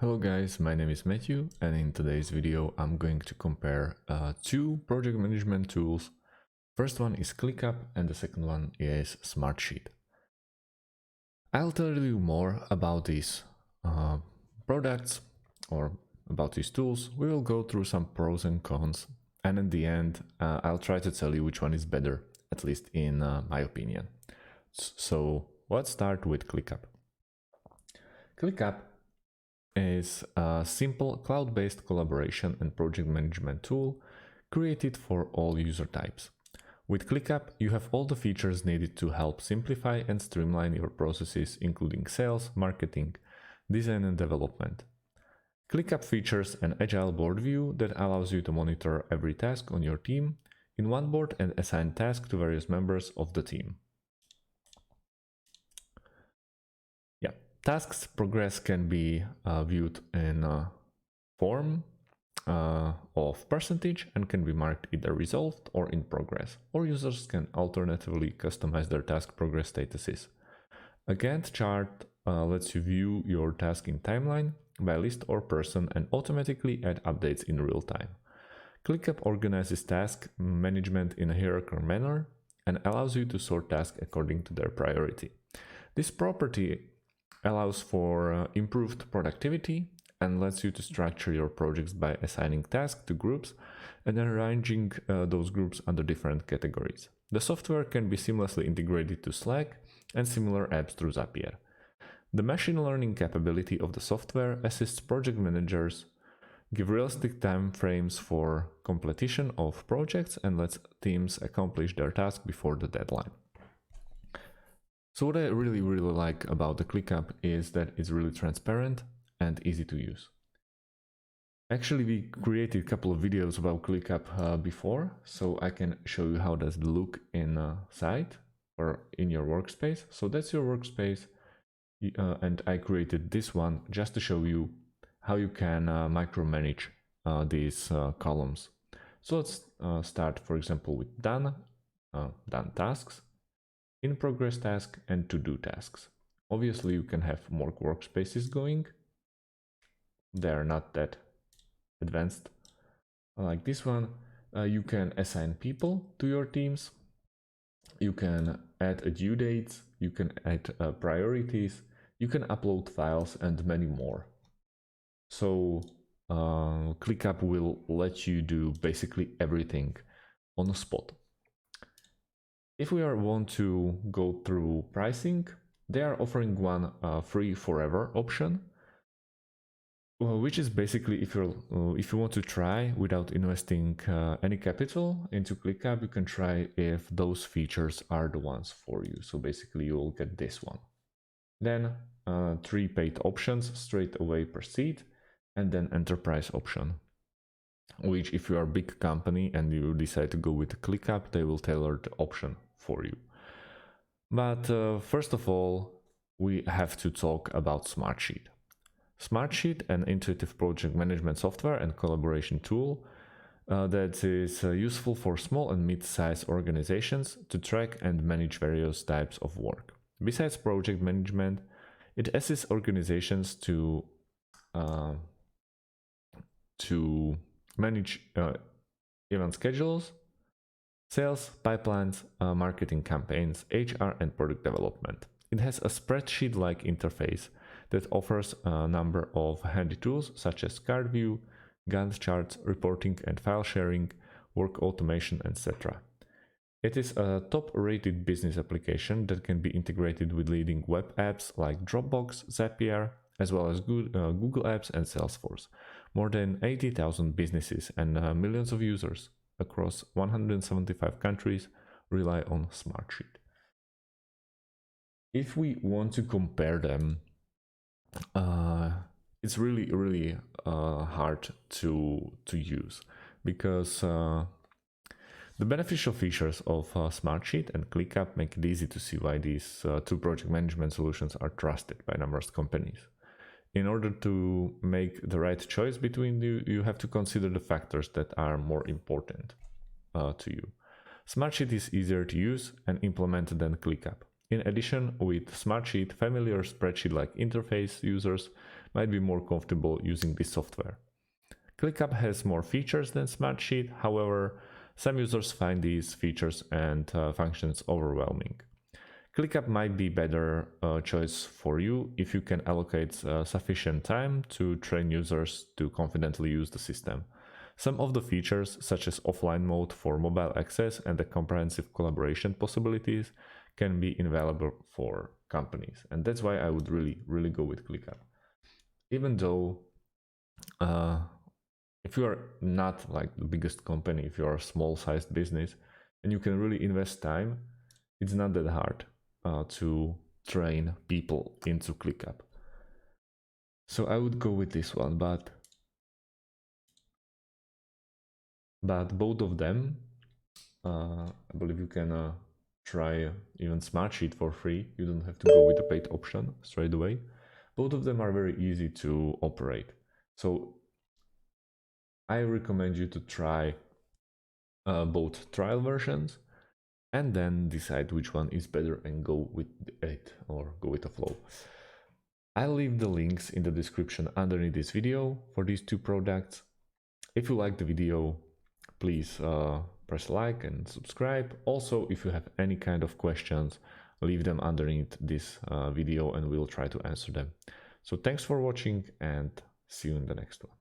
Hello guys, my name is Matthew, and in today's video I'm going to compare two project management tools. First one is ClickUp and the second one is Smartsheet. I'll tell you more about these products or about these tools. We will go through some pros and cons, and in the end I'll try to tell you which one is better, at least in my opinion. So let's start with ClickUp. ClickUp is a simple cloud-based collaboration and project management tool created for all user types. With ClickUp, you have all the features needed to help simplify and streamline your processes, including sales, marketing, design and development. ClickUp features an agile board view that allows you to monitor every task on your team in one board and assign tasks to various members of the team. Tasks progress can be viewed in a form of percentage and can be marked either resolved or in progress, or users can alternatively customize their task progress statuses. A Gantt chart lets you view your task in timeline, by list or person, and automatically add updates in real time. ClickUp organizes task management in a hierarchical manner and allows you to sort tasks according to their priority. This property allows for improved productivity and lets you to structure your projects by assigning tasks to groups and arranging those groups under different categories. The software can be seamlessly integrated to Slack and similar apps through Zapier. The machine learning capability of the software assists project managers, give realistic time frames for completion of projects, and lets teams accomplish their task before the deadline. So what I really like about the ClickUp is that it's really transparent and easy to use. Actually, we created a couple of videos about ClickUp before, so I can show you how does it look in a site or in your workspace. So that's your workspace, and I created this one just to show you how you can micromanage these columns. So let's start, for example, with done tasks, in progress task, and to do tasks. Obviously, you can have more workspaces going. They are not that advanced like this one. You can assign people to your teams. You can add a due dates. You can add priorities. You can upload files and many more. So ClickUp will let you do basically everything on the spot. If we want to go through pricing, they are offering one free forever option, which is basically if you want to try without investing any capital into ClickUp, you can try if those features are the ones for you. So basically you will get this one. Then 3 paid options straight away Placeit, and then enterprise option, which if you are a big company and you decide to go with ClickUp, they will tailor the option for you. But first of all, we have to talk about Smartsheet. Smartsheet, an intuitive project management software and collaboration tool that is useful for small and mid-sized organizations to track and manage various types of work. Besides project management, it assists organizations to manage event schedules, sales, pipelines, marketing campaigns, HR, and product development. It has a spreadsheet-like interface that offers a number of handy tools such as card view, Gantt charts, reporting and file sharing, work automation, etc. It is a top-rated business application that can be integrated with leading web apps like Dropbox, Zapier, as well as Google Apps and Salesforce. More than 80,000 businesses and millions of users across 175 countries rely on Smartsheet. If we want to compare them, it's really hard to use, because the beneficial features of Smartsheet and ClickUp make it easy to see why these two project management solutions are trusted by numerous companies. In order to make the right choice between you have to consider the factors that are more important to you. Smartsheet is easier to use and implement than ClickUp. In addition, with Smartsheet, familiar spreadsheet-like interface users might be more comfortable using this software. ClickUp has more features than Smartsheet, however, some users find these features and functions overwhelming. ClickUp might be better choice for you if you can allocate sufficient time to train users to confidently use the system. Some of the features, such as offline mode for mobile access and the comprehensive collaboration possibilities, can be invaluable for companies. And that's why I would really go with ClickUp. Even though if you are not like the biggest company, if you are a small sized business and you can really invest time, it's not that hard to train people into ClickUp. So I would go with this one, but both of them, I believe you can try even Smartsheet for free. You don't have to go with the paid option straight away. Both of them are very easy to operate. So I recommend you to try both trial versions and then decide which one is better and go with it or go with the flow. I'll leave the links in the description underneath this video for these two products. If you like the video, please press like and subscribe. Also, if you have any kind of questions, leave them underneath this video and we'll try to answer them. So thanks for watching and see you in the next one.